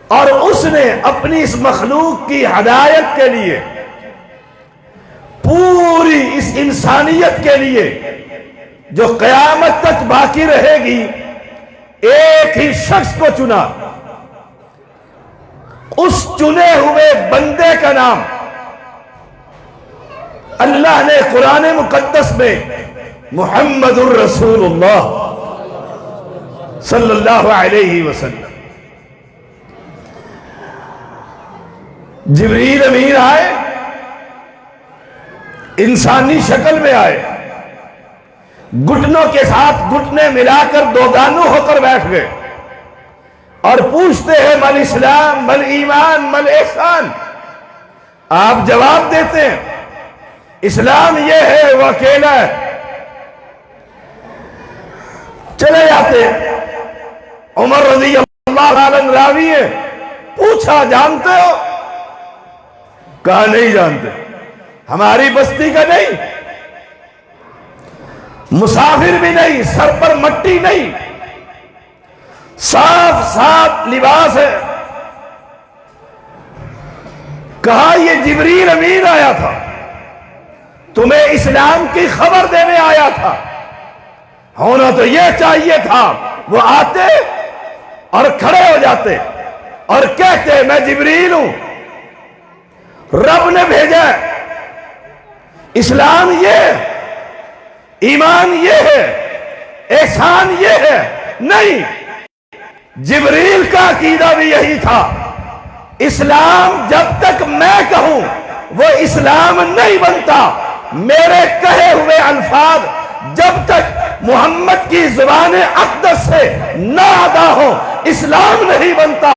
اور اس نے اپنی اس مخلوق کی ہدایت کے لیے، پوری اس انسانیت کے لیے جو قیامت تک باقی رہے گی، ایک ہی شخص کو چنا۔ اس چنے ہوئے بندے کا نام اللہ نے قرآن مقدس میں محمد الرسول اللہ صلی اللہ علیہ وسلم، جبریل امین آئے، انسانی شکل میں آئے، گھٹنوں کے ساتھ گھٹنے ملا کر دو گانوں ہو کر بیٹھ گئے اور پوچھتے ہیں مل اسلام مل ایمان مل احسان۔ آپ جواب دیتے ہیں اسلام یہ ہے، وہ اکیلا ہے۔ چلے جاتے عمر رضی اللہ عنہ راوی ہے، پوچھا جانتے ہو؟ کہا نہیں جانتے، ہماری بستی کا نہیں، مسافر بھی نہیں، سر پر مٹی نہیں، صاف صاف لباس ہے۔ کہا یہ جبریل امین آیا تھا، تمہیں اسلام کی خبر دینے آیا تھا، ہونا تو یہ چاہیے تھا وہ آتے اور کھڑے ہو جاتے اور کہتے میں جبریل ہوں، رب نے بھیجا ہے، اسلام یہ ہے، ایمان یہ ہے، احسان یہ ہے۔ نہیں، جبریل کا عقیدہ بھی یہی تھا، اسلام جب تک میں کہوں وہ اسلام نہیں بنتا، میرے کہے ہوئے الفاظ جب تک محمد کی زبان اقدس سے نہ ادا ہو اسلام نہیں بنتا۔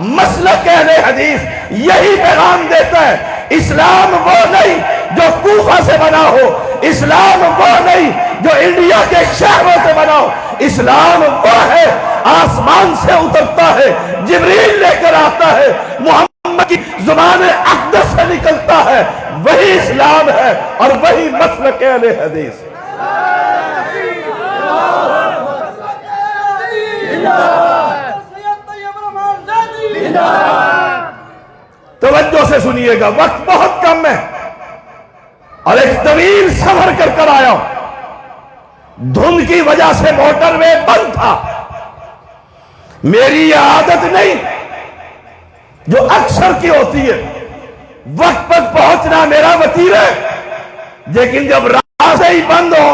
مسلک اہل حدیث یہی پیغام دیتا ہے، اسلام وہ نہیں جو کوفہ سے بنا ہو، اسلام وہ نہیں جو انڈیا کے شہروں سے بنا ہو، اسلام وہ ہے آسمان سے اترتا ہے، جبریل لے کر آتا ہے، محمد کی زبان اقدس سے نکلتا ہے، وہی اسلام ہے اور وہی مسلک اہل حدیث۔ توجہ سے سنیے گا، وقت بہت کم ہے اور ایک طویل سفر کر آیا ہوں، دھند کی وجہ سے موٹر وے بند تھا۔ میری یہ عادت نہیں جو اکثر کی ہوتی ہے، وقت پر پہنچنا میرا وتیرہ ہے، لیکن جب راستے ہی بند ہو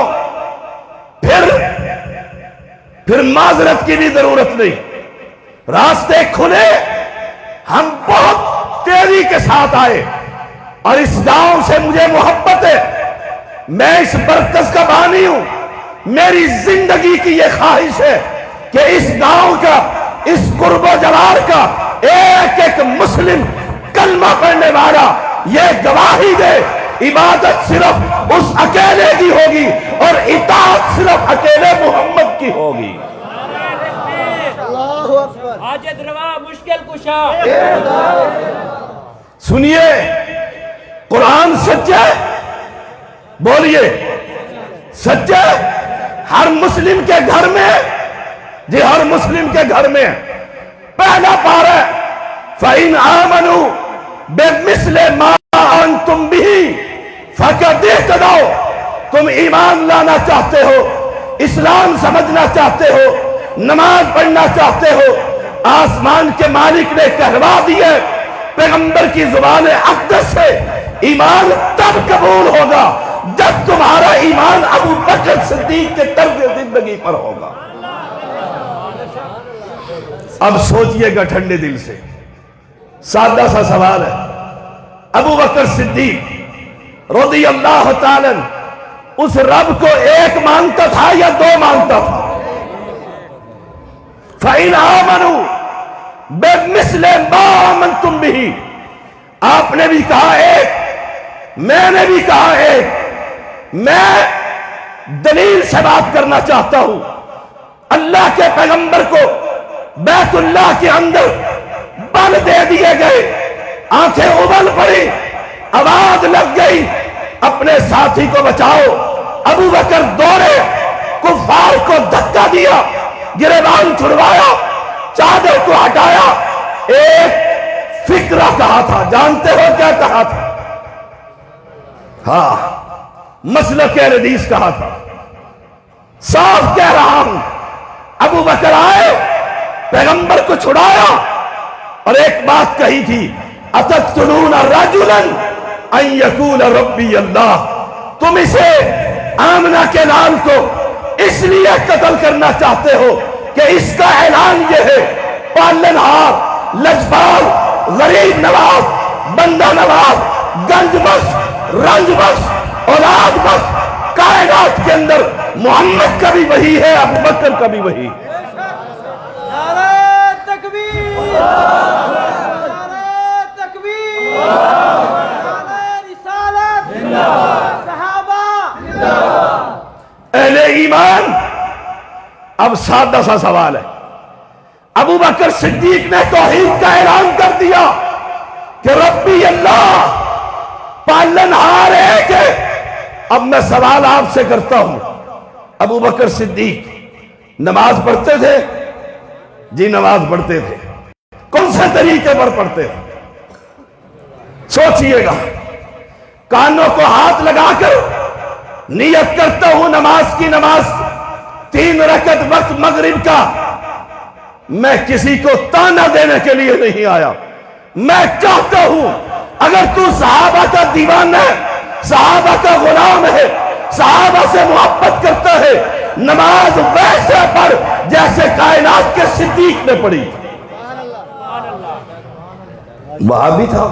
پھر معذرت کی بھی ضرورت نہیں۔ راستے کھلے، ہم بہت تیزی کے ساتھ آئے اور اس گاؤں سے مجھے محبت ہے، میں اس مرکز کا بانی ہوں، میری زندگی کی یہ خواہش ہے کہ اس گاؤں کا، اس قرب و جوار کا ایک ایک مسلم کلمہ پڑھنے والا یہ گواہی دے عبادت صرف اس اکیلے کی ہوگی اور اطاعت صرف اکیلے محمد کی ہوگی۔ حاجت روا مشکل کشا۔ سنیے، قرآن سچا ہے، بولیے سچا ہے، ہر مسلم کے گھر میں، جی ہر مسلم کے گھر میں پہلا پارہ ہے، فَإِنْ آمَنُوا بِمِثْلِ مَا أَنْتُمْ بِهِ فَقَدِ اهْتَدَوْا۔ تم ایمان لانا چاہتے ہو، اسلام سمجھنا چاہتے ہو، نماز پڑھنا چاہتے ہو، آسمان کے مالک نے کہلوا دیے، پیغمبر کی زبان اقدس سے ایمان تب قبول ہوگا جب تمہارا ایمان ابو بکر صدیق کے طرز زندگی پر ہوگا۔ اب سوچئے گا ٹھنڈے دل سے، سادہ سا سوال ہے، ابو بکر صدیق رضی اللہ تعالیٰ اس رب کو ایک مانتا تھا یا دو مانتا تھا؟ فَإِنْ آمَنُوا بِمِثْلِ مَا آمَنْتُمْ بِهِ، آپ نے بھی کہا ایک، میں نے بھی کہا ایک۔ میں دلیل سے بات کرنا چاہتا ہوں، اللہ کے پیغمبر کو بیت اللہ کے اندر بل دے دیے گئے، آنکھیں ابل پڑی، آواز لگ گئی اپنے ساتھی کو بچاؤ۔ ابو بکر دوڑے، کفار کو دھکا دیا، گریبان چھڑوایا، چادر کو ہٹایا، ایک فکرہ کہا تھا، جانتے ہو کیا کہا تھا؟ ہاں، مسلک حدیث کہا تھا۔ صاف کہہ رہا ہوں، ابو بکر آئے، پیغمبر کو چھڑایا اور ایک بات کہی تھی، اتقتلون رجلا ان یقول ربی اللہ، تم اسے آمنہ کے لال کو اس لیے قتل کرنا چاہتے ہو کہ اس کا اعلان یہ ہے، پالنہار، لجپال، غریب نواز، بندہ نواز، گنج بخش، رنج بخش، اولاد بخش، کائنات کے اندر محمد کا بھی وہی ہے، ابو بکر کا بھی وہی ہے۔ نعرہ تکبیر، نعرہ تکبیر، نعرہ رسالت، صحابہ، اہل ایمان، اب سادہ سا سوال ہے، ابو بکر صدیق نے توحید کا اعلان کر دیا کہ ربی اللہ، پالنہار ایک ہے۔ اب میں سوال آپ سے کرتا ہوں، ابو بکر صدیق نماز پڑھتے تھے؟ جی نماز پڑھتے تھے۔ کون سے طریقے پر پڑھتے تھے؟ سوچئے گا، کانوں کو ہاتھ لگا کر نیت کرتا ہوں نماز کی، نماز 3 رکعت وقت مغرب کا، میں کسی کو تانا دینے کے لیے نہیں آیا، میں چاہتا ہوں اگر تو صحابہ کا دیوانہ ہے، صحابہ کا غلام ہے، صحابہ سے محبت کرتا ہے، نماز ویسے پڑھ جیسے کائنات کے صدیق نے پڑھی۔ وہاں بھی تھا،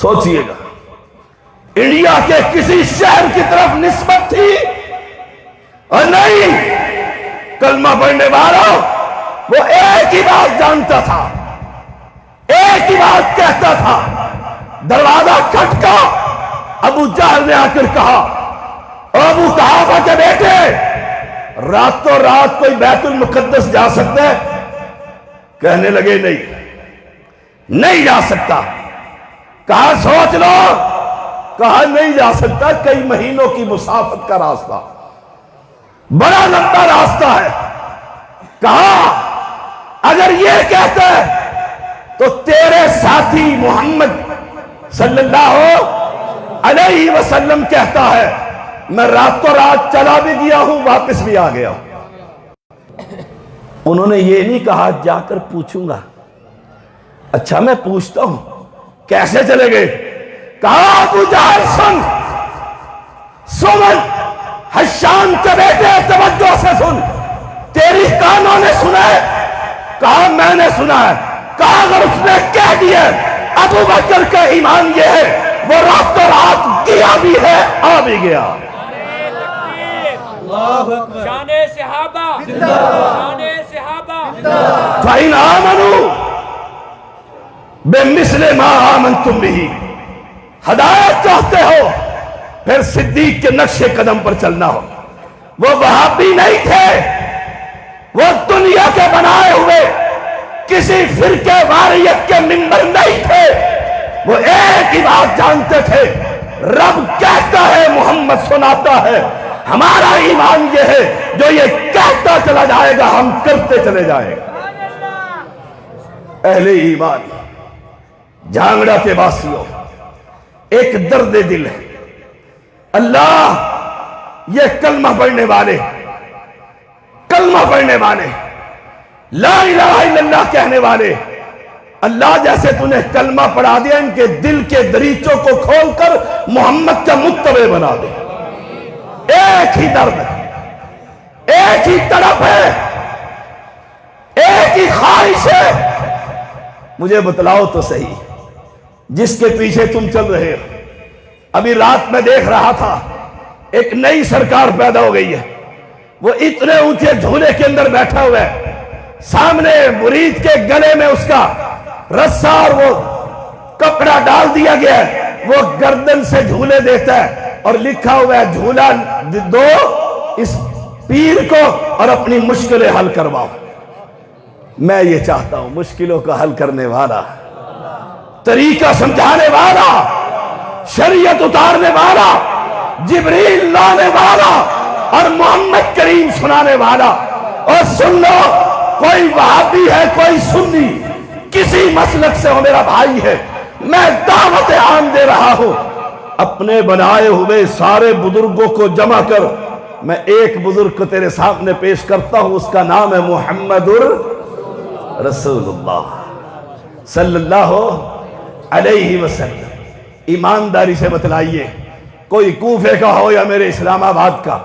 سوچئے گا، انڈیا کے کسی شہر کی طرف نسبت تھی اور نہیں، کلمہ پڑھنے والا وہ ایک ہی بات جانتا تھا، ایک ہی بات کہتا تھا۔ دروازہ کھٹکا، ابو جہل نے آ کر کہا، ابو قحافہ کے بیٹے، راتوں رات کوئی بیت المقدس جا سکتا ہے؟ کہنے لگے نہیں جا سکتا۔ کہا سوچ لو، کہا نہیں جا سکتا، کئی مہینوں کی مسافت کا راستہ، بڑا لمبا راستہ ہے۔ کہا اگر یہ کہتا ہے تو تیرے ساتھی محمد صلی اللہ علیہ وسلم کہتا ہے، میں راتوں رات چلا بھی گیا ہوں، واپس بھی آ گیا ہوں۔ انہوں نے یہ نہیں کہا جا کر پوچھوں گا۔ اچھا میں پوچھتا ہوں، کیسے چلے گئے؟ کہا ابو جہل سن، حشام کے بیٹے توجہ سے سن، تیری کانوں نے سنا ہے؟ کہا میں نے سنا ہے۔ کہا اگر اس نے کہہ دیا ابو بکر کا ایمان یہ ہے، وہ راتوں رات گیا بھی ہے، آ بھی گیا۔ شان صحابہ، شان صحابہ، فَإِنْ آمَنُوا بِمِثْلِ مَا آمَنْتُمْ بِهِ، ہدایت چاہتے ہو پھر صدیق کے نقش قدم پر چلنا ہو۔ وہ وہابی نہیں تھے، وہ دنیا کے بنائے ہوئے کسی فرقے واریت کے ممبر نہیں تھے، وہ ایک ہی بات جانتے تھے، رب کہتا ہے محمد سناتا ہے، ہمارا ایمان یہ ہے جو یہ کہتا چلا جائے گا ہم کرتے چلے جائیں گے۔ اہل ایمان، جھانگڑا کے باسیوں، ایک درد دل ہے، اللہ یہ کلمہ پڑھنے والے، لا الہ الا اللہ کہنے والے، اللہ جیسے تو نے کلمہ پڑھا دیا، ان کے دل کے دریچوں کو کھول کر محمد کا متبع بنا دے۔ ایک ہی درد ہے، ایک ہی تڑپ ہے، ایک ہی خواہش ہے۔ مجھے بتلاؤ تو صحیح، جس کے پیچھے تم چل رہے ہو۔ ابھی رات میں دیکھ رہا تھا، ایک نئی سرکار پیدا ہو گئی ہے، وہ اتنے اونچے جھولے کے اندر بیٹھا ہوا ہے، سامنے مرید کے گلے میں اس کا رسہ اور وہ کپڑا ڈال دیا گیا ہے، وہ گردن سے جھولے دیتا ہے اور لکھا ہوا ہے جھولا دو اس پیر کو اور اپنی مشکلیں حل کرواؤ۔ میں یہ چاہتا ہوں مشکلوں کا حل کرنے والا، طریقہ سمجھانے والا، شریعت اتارنے والا، جبریل لانے والا اور محمد کریم سنانے والا۔ اور سن لو، کوئی کوئی وہابی ہے کوئی سنی کسی مسلک سے ہو میرا بھائی ہے، میں دعوت عام دے رہا ہوں، اپنے بنائے ہوئے سارے بزرگوں کو جمع کر، میں ایک بزرگ کو تیرے سامنے پیش کرتا ہوں، اس کا نام ہے محمد رسول اللہ صلی اللہ علیہ وسلم۔ ایمانداری سے بتلائیے، کوئی کوفے کا ہو یا میرے اسلام آباد کا،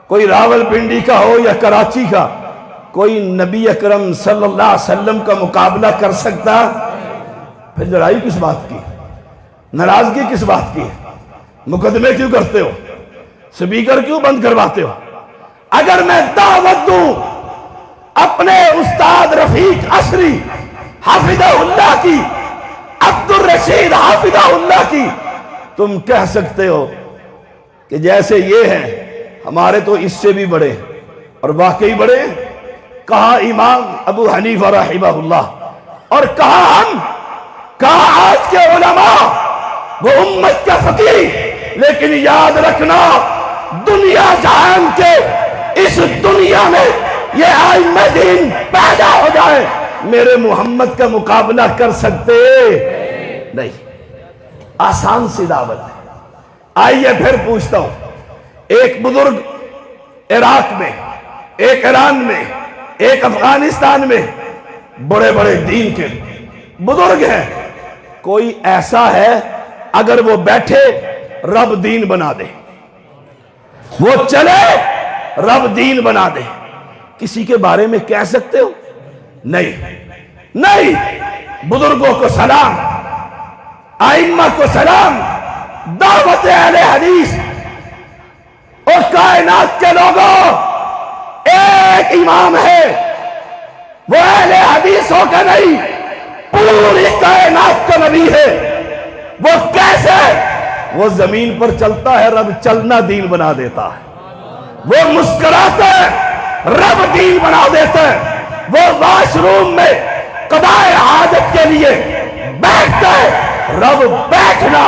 کوئی راول پنڈی کا ہو یا کراچی کا، کوئی نبی اکرم صلی اللہ علیہ وسلم کا مقابلہ کر سکتا؟ پھر لڑائی کس بات کی، ناراضگی کس بات کی، مقدمے کیوں کرتے ہو، سپیکر کیوں بند کرواتے ہو؟ اگر میں دعوت دوں اپنے استاد رفیق عصری حافظہ اللہ کی، عبد الرشید حافظہ اللہ کی، تم کہہ سکتے ہو کہ جیسے یہ ہیں ہمارے تو اس سے بھی بڑے، اور واقعی بڑے۔ کہا امام ابو حنیفہ رحمہ اللہ، اور کہا ہم، کہا آج کے علماء، وہ امت کا فقیر، لیکن یاد رکھنا دنیا جہان کے اس دنیا میں یہ ائمہ دین پیدا ہو جائے، میرے محمد کا مقابلہ کر سکتے نہیں۔ آسان سی دعوت ہے۔ آئیے پھر پوچھتا ہوں، ایک بزرگ عراق میں، ایک ایران میں، ایک افغانستان میں، بڑے بڑے دین کے بزرگ ہیں، کوئی ایسا ہے اگر وہ بیٹھے رب دین بنا دے، وہ چلے رب دین بنا دے، کسی کے بارے میں کہہ سکتے ہو؟ نہیں نہیں۔ بزرگوں کو سلام، ائمہ کو سلام، دعوت اہل حدیث اور کائنات کے لوگوں، ایک امام ہے، وہ اہل حدیثوں کا نہیں، پوری کائنات کا نبی ہے۔ وہ کیسے؟ وہ زمین پر چلتا ہے، رب چلنا دین بنا دیتا ہے۔ وہ مسکراتا ہے، رب دین بنا دیتا ہے۔ وہ واش روم میں قضائے حاجت کے لیے بیٹھتا ہے، رب بیٹھنا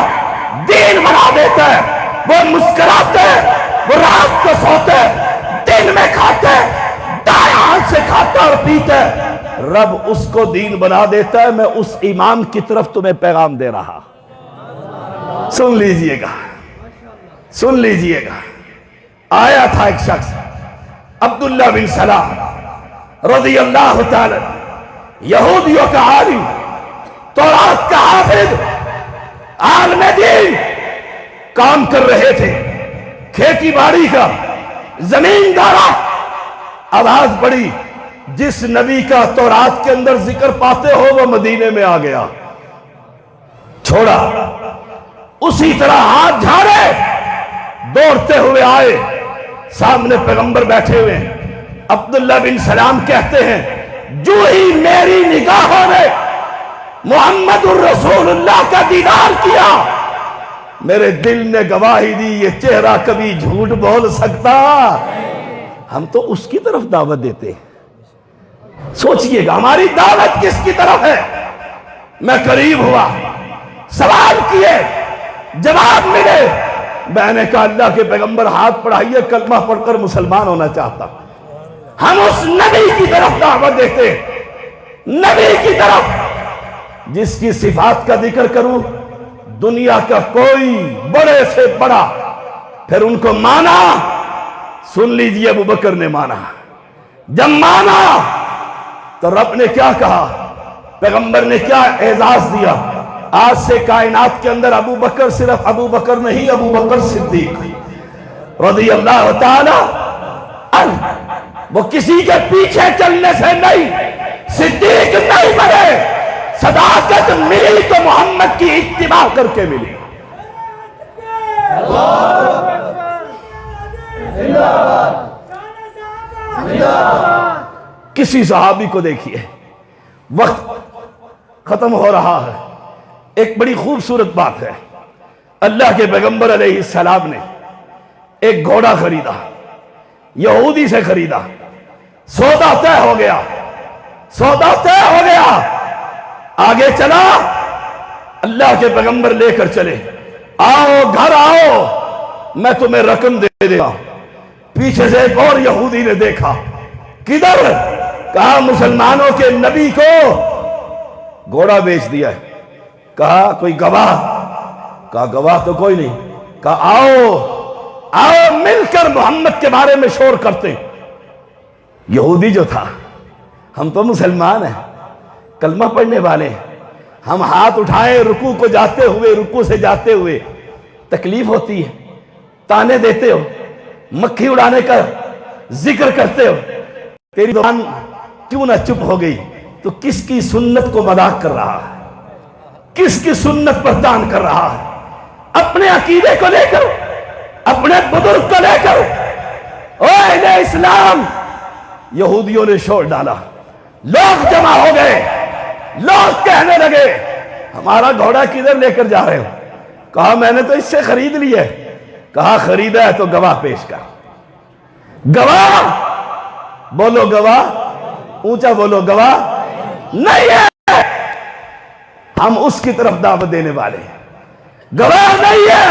دین بنا دیتا ہے۔ وہ مسکراتا ہے، وہ رات کو سوتا ہے، دن میں کھاتا ہے، دائیں ہاتھ سے کھاتا اور پیتا ہے، رب اس کو دین بنا دیتا ہے۔ میں اس امام کی طرف تمہیں پیغام دے رہا، سن لیجئے گا، سن لیجئے گا۔ آیا تھا ایک شخص عبداللہ بن سلام رضی اللہ تعالی، یہودیوں کا عالم، تورات کا حافظ، عالم دین، کام کر رہے تھے، کھیتی باڑی کا زمیندارہ۔ آواز پڑی، جس نبی کا تورات کے اندر ذکر پاتے ہو وہ مدینے میں آ گیا، چھوڑا، اسی طرح ہاتھ جھاڑے، دوڑتے ہوئے آئے، سامنے پیغمبر بیٹھے ہوئے ہیں۔ عبداللہ بن سلام کہتے ہیں، جو ہی میری نگاہوں نے محمد الرسول اللہ کا دیدار کیا، میرے دل نے گواہی دی یہ چہرہ کبھی جھوٹ بول سکتا۔ ہم تو اس کی طرف دعوت دیتے ہیں، سوچئے گا ہماری دعوت کس کی طرف ہے؟ میں قریب ہوا، سوال کیے، جواب ملے، میں نے کہا اللہ کے پیغمبر ہاتھ پڑھائیے، کلمہ پڑھ کر مسلمان ہونا چاہتا۔ ہم اس نبی کی طرف دعوت دیتے، نبی کی طرف جس کی صفات کا ذکر کروں، دنیا کا کوئی بڑے سے بڑا، پھر ان کو مانا۔ سن لیجئے، ابو بکر نے مانا، جب مانا تو رب نے کیا کہا، پیغمبر نے کیا اعزاز دیا۔ آج سے کائنات کے اندر ابو بکر صرف ابو بکر نہیں، ابو بکر صدیق رضی اللہ تعالی عنہ، وہ کسی کے پیچھے چلنے سے نہیں، صدیق نہیں بنے، صداقت ملی تو محمد کی اتباع کر کے ملی۔ کسی صحابی کو دیکھیے، وقت ختم ہو رہا ہے، ایک بڑی خوبصورت بات ہے، اللہ کے پیغمبر علیہ السلام نے ایک گھوڑا خریدا، یہودی سے خریدا، سودا طے ہو گیا، سودا طے ہو گیا، آگے چلا، اللہ کے پیغمبر لے کر چلے، آؤ گھر آؤ، میں تمہیں رقم دے دے گا۔ پیچھے سے ایک اور یہودی نے دیکھا، کدھر؟ کہا مسلمانوں کے نبی کو گھوڑا بیچ دیا ہے. کہا کوئی گواہ؟ کہا گواہ تو کوئی نہیں. کہا آؤ مل کر محمد کے بارے میں شور کرتے. یہودی جو تھا، ہم تو مسلمان ہیں، کلمہ پڑھنے والے ہیں، ہم ہاتھ اٹھائے رکوع کو جاتے ہوئے، رکوع سے جاتے ہوئے تکلیف ہوتی ہے، تانے دیتے ہو، مکھی اڑانے کا ذکر کرتے ہو، تیری زبان کیوں نہ چپ ہو گئی؟ تو کس کی سنت کو مذاق کر رہا ہے؟ کس کی سنت پر تان کر رہا ہے؟ اپنے عقیدے کو لے کر، اپنے بزرگ کو لے کر. اے اہل اسلام، یہودیوں نے شور ڈالا، لوگ جمع ہو گئے، لوگ کہنے لگے ہمارا گھوڑا کدھر لے کر جا رہے ہو؟ کہا میں نے تو اس سے خرید لی ہے. کہا خریدا ہے تو گواہ پیش کر. گواہ بولو، گواہ اونچا بولو، گواہ نہیں ہے. ہم اس کی طرف دعوت دینے والے ہیں، گواہ نہیں ہے.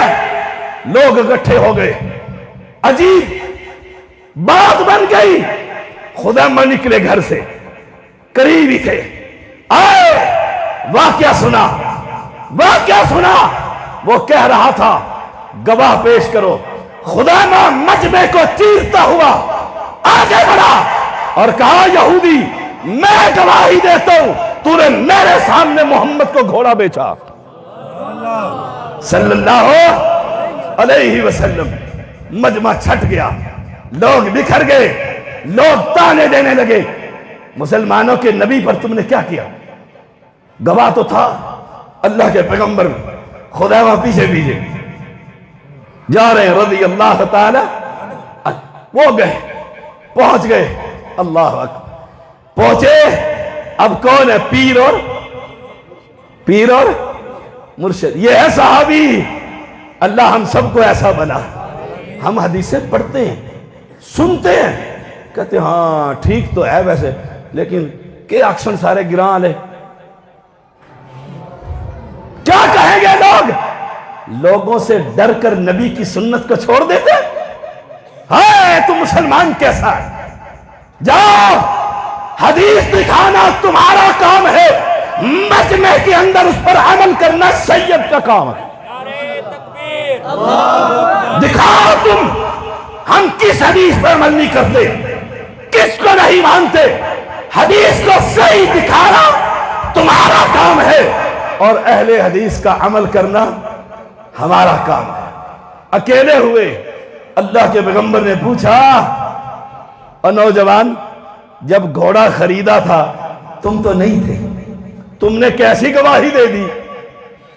لوگ اکٹھے ہو گئے، عجیب بات بن گئی. خدا میں نکلے گھر سے، قریب ہی تھے، آئے، واقعہ سنا. واقعہ سنا. وہ کہہ رہا تھا گواہ پیش کرو. خدا ماں مجمع کو چیرتا ہوا آگے بڑھا اور کہا یہودی میں گواہی دیتا ہوں، تو نے میرے سامنے محمد کو گھوڑا بیچا صلی اللہ علیہ وسلم. مجمع چھٹ گیا، لوگ بکھر گئے، لوگ تانے دینے لگے مسلمانوں کے نبی پر تم نے کیا کیا؟ گواہ تو تھا اللہ کے پیغمبر. خدا وہاں پیچھے پیچھے جا رہے ہیں رضی اللہ تعالی. وہ گئے، پہنچ گئے، اللہ اکبر، پہنچے. اب کون ہے؟ پیر اور مرشد. یہ ہے صحابی. اللہ ہم سب کو ایسا بنا. ہم حدیثیں پڑھتے ہیں، سنتے ہیں، کہتے ہیں ہاں ٹھیک تو ہے ویسے، لیکن کیا اکشن سارے گراں لے. کیا کہیں گے لوگ؟ لوگوں سے ڈر کر نبی کی سنت کو چھوڑ دیتے. ہائے تم مسلمان کیسا ہے؟ جاؤ حدیث دکھانا تمہارا کام ہے، مجمع کے اندر اس پر عمل کرنا سید کا کام ہے. نعرہ تکبیر، دکھاؤ تم ہم کس حدیث پر عمل نہیں کرتے، کس کو نہیں مانتے. حدیث کو صحیح دکھانا تمہارا کام ہے اور اہل حدیث کا عمل کرنا ہمارا کام ہے. اکیلے ہوئے اللہ کے پیغمبر نے پوچھا، اور نوجوان جب گھوڑا خریدا تھا تم تو نہیں تھے، تم نے کیسی گواہی دے دی؟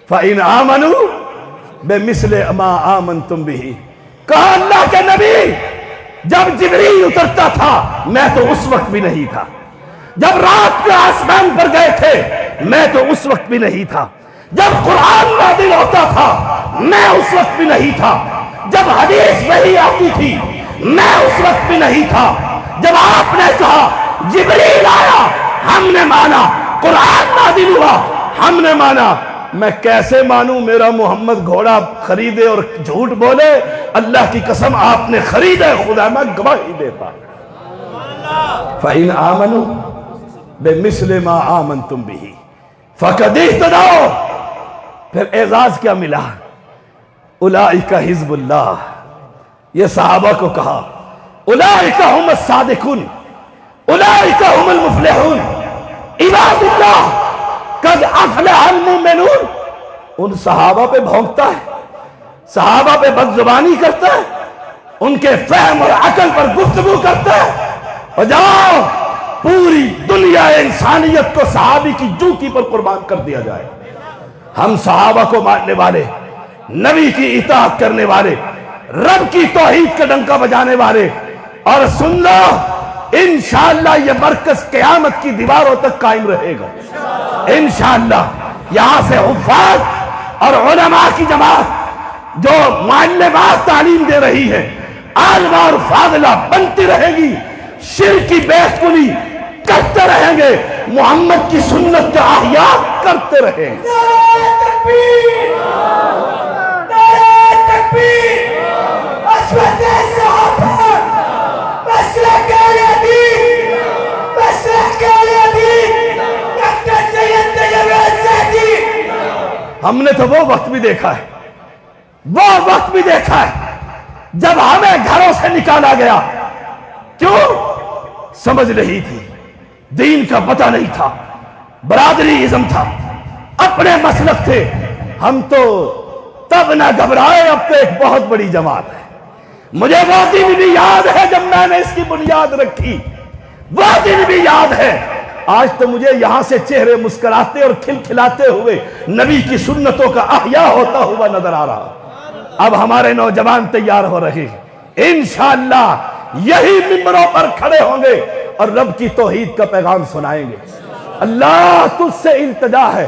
فَإِنْ آمَنُوا بِمِثْلِ مَا آمَنْتُمْ بِهِ. کہا اللہ کے نبی جب جبریل اترتا تھا میں تو اس وقت بھی نہیں تھا، جب رات کے آسمان پر گئے تھے میں تو اس وقت بھی نہیں تھا، جب قرآن نازل ہوتا تھا میں اس وقت بھی نہیں تھا، جب حدیث نہیں آتی تھی میں اس وقت بھی نہیں تھا، جب آپ نے کہا جبریل آیا ہم نے مانا، قرآن نازل ہوا ہم نے مانا. میں کیسے مانوں میرا محمد گھوڑا خریدے اور جھوٹ بولے؟ اللہ کی قسم آپ نے خریدے، خدا میں گواہی دیتا. فَإِنْ آمَنُوا بِمِثْلِ مَا آمَنْتُمْ بِهِ فَقَدْ اهْتَدَوْا. پھر اعزاز کیا ملا؟ اولئک حزب اللہ. یہ صحابہ کو کہا اولئک هم الصادقون، اولئک هم المفلحون. عباد اللہ قد افلح المؤمنون. ان صحابہ پہ بھونکتا ہے، صحابہ پہ بد زبانی کرتا ہے، ان کے فہم اور عقل پر گفتگو کرتا ہے. اور جاؤ پوری دنیا انسانیت کو صحابی کی جوتی پر قربان کر دیا جائے. ہم صحابہ کو ماننے والے، نبی کی اطاعت کرنے والے، رب کی توحید کا ڈنکا بجانے والے. اور سن لو انشاءاللہ یہ مرکز قیامت کی دیواروں تک قائم رہے گا انشاءاللہ. یہاں سے حفاظ اور علماء کی جماعت جو معلمات تعلیم دے رہی ہے، عالمہ اور فاضلہ بنتی رہے گی، شرک کی بیعت کلی کرتے رہیں گے، محمد کی سنت کا احیاء کرتے رہیں گے. مسلک ہم نے تو وہ وقت بھی دیکھا ہے، وہ وقت بھی دیکھا ہے جب ہمیں گھروں سے نکالا گیا، کیوں؟ سمجھ نہیں تھی، دین کا پتہ نہیں تھا، برادری ازم تھا، اپنے مسلک تھے، ہم تو تب نہ گھبرائے، اب تو ایک بہت بڑی جماعت ہے۔ مجھے وہ دن بھی یاد ہے جب میں نے اس کی بنیاد رکھی، وہ دن بھی یاد ہے۔ آج تو مجھے یہاں سے چہرے مسکراتے اور کھلکھلاتے ہوئے نبی کی سنتوں کا احیاء ہوتا ہوا نظر آ رہا۔ اب ہمارے نوجوان تیار ہو رہے ہیں، انشاءاللہ یہی ممبروں پر کھڑے ہوں گے اور رب کی توحید کا پیغام سنائیں گے۔ اللہ تجھ سے التجا ہے،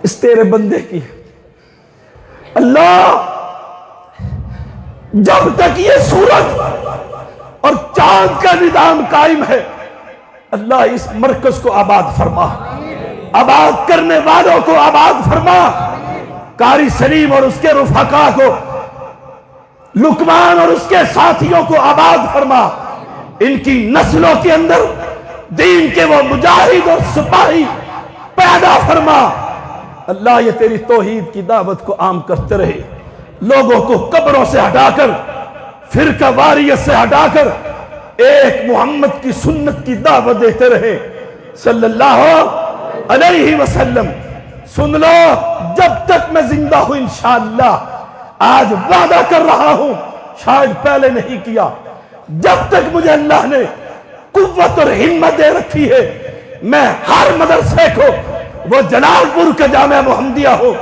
اس تیرے بندے کی، اللہ جب تک یہ سورج اور چاند کا نظام قائم ہے، اللہ اس مرکز کو آباد فرما، آباد کرنے والوں کو آباد فرما، قاری سلیم اور اس کے رفقا کو، لقمان اور اس کے ساتھیوں کو آباد فرما، ان کی نسلوں کے اندر دین کے وہ مجاہد اور سپاہی پیدا فرما۔ اللہ یہ تیری توحید کی دعوت کو عام کرتے رہے، لوگوں کو قبروں سے ہٹا کر، فرقہ واریت سے ہٹا کر ایک محمد کی سنت کی دعوت دیتے رہے صلی اللہ علیہ وسلم۔ سن لو، جب تک میں زندہ ہوں انشاءاللہ، آج وعدہ کر رہا ہوں، شاید پہلے نہیں کیا، جب تک مجھے اللہ نے قوت اور ہمت دے رکھی ہے، میں ہر مدرسے کو، وہ جلال پور کا جامعہ محمدیہ ہو،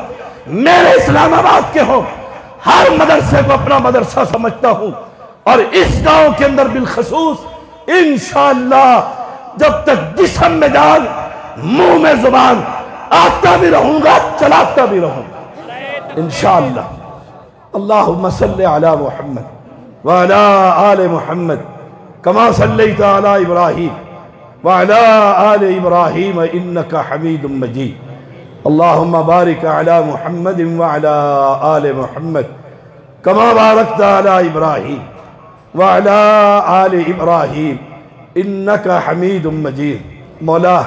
میرے اسلام آباد کے ہو، ہر مدرسے کو اپنا مدرسہ سمجھتا ہوں، اور اس گاؤں کے اندر بالخصوص انشاءاللہ جب تک جسم میں جان، منہ میں زبان، آتا بھی رہوں گا، چلاتا بھی رہوں گا انشاءاللہ۔ اللہم صلی علی محمد وعلی آل محمد کما صلیت علی ابراہیم وعلی آل ابراہیم انکا حمید مجید۔ اللہم بارک علی محمد وعلی آل محمد کما بارکت علی ابراہیم وعلی آل ابراہیم انکا حمید مجید۔ مولا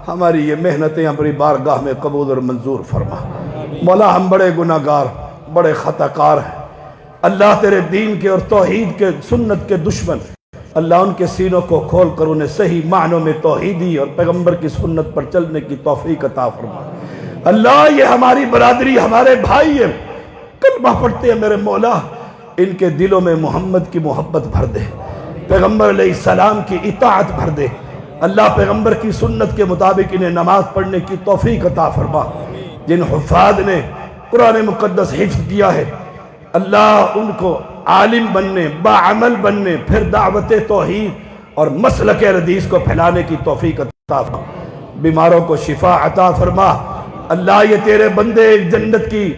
ہماری یہ محنتیں اپنی بارگاہ میں قبول اور منظور فرما۔ مولا ہم بڑے گناہگار، بڑے خطا کار ہیں، اللہ تیرے دین کے اور توحید کے سنت کے دشمن، اللہ ان کے سینوں کو کھول کر انہیں صحیح معنوں میں توحیدی اور پیغمبر کی سنت پر چلنے کی توفیق عطا فرما۔ اللہ یہ ہماری برادری، ہمارے بھائی ہیں، کلمہ پڑھتے ہیں میرے مولا، ان کے دلوں میں محمد کی محبت بھر دے، پیغمبر علیہ السلام کی اطاعت بھر دے۔ اللہ پیغمبر کی سنت کے مطابق انہیں نماز پڑھنے کی توفیق عطا فرما۔ جن حفاظ نے قرآن مقدس حفظ کیا ہے، اللہ ان کو عالم بننے، باعمل بننے، پھر دعوت توحید اور مسلک حدیث کو پھیلانے کی توفیق عطا فرما۔ بیماروں کو شفا عطا فرما۔ اللہ یہ تیرے بندے جنت کی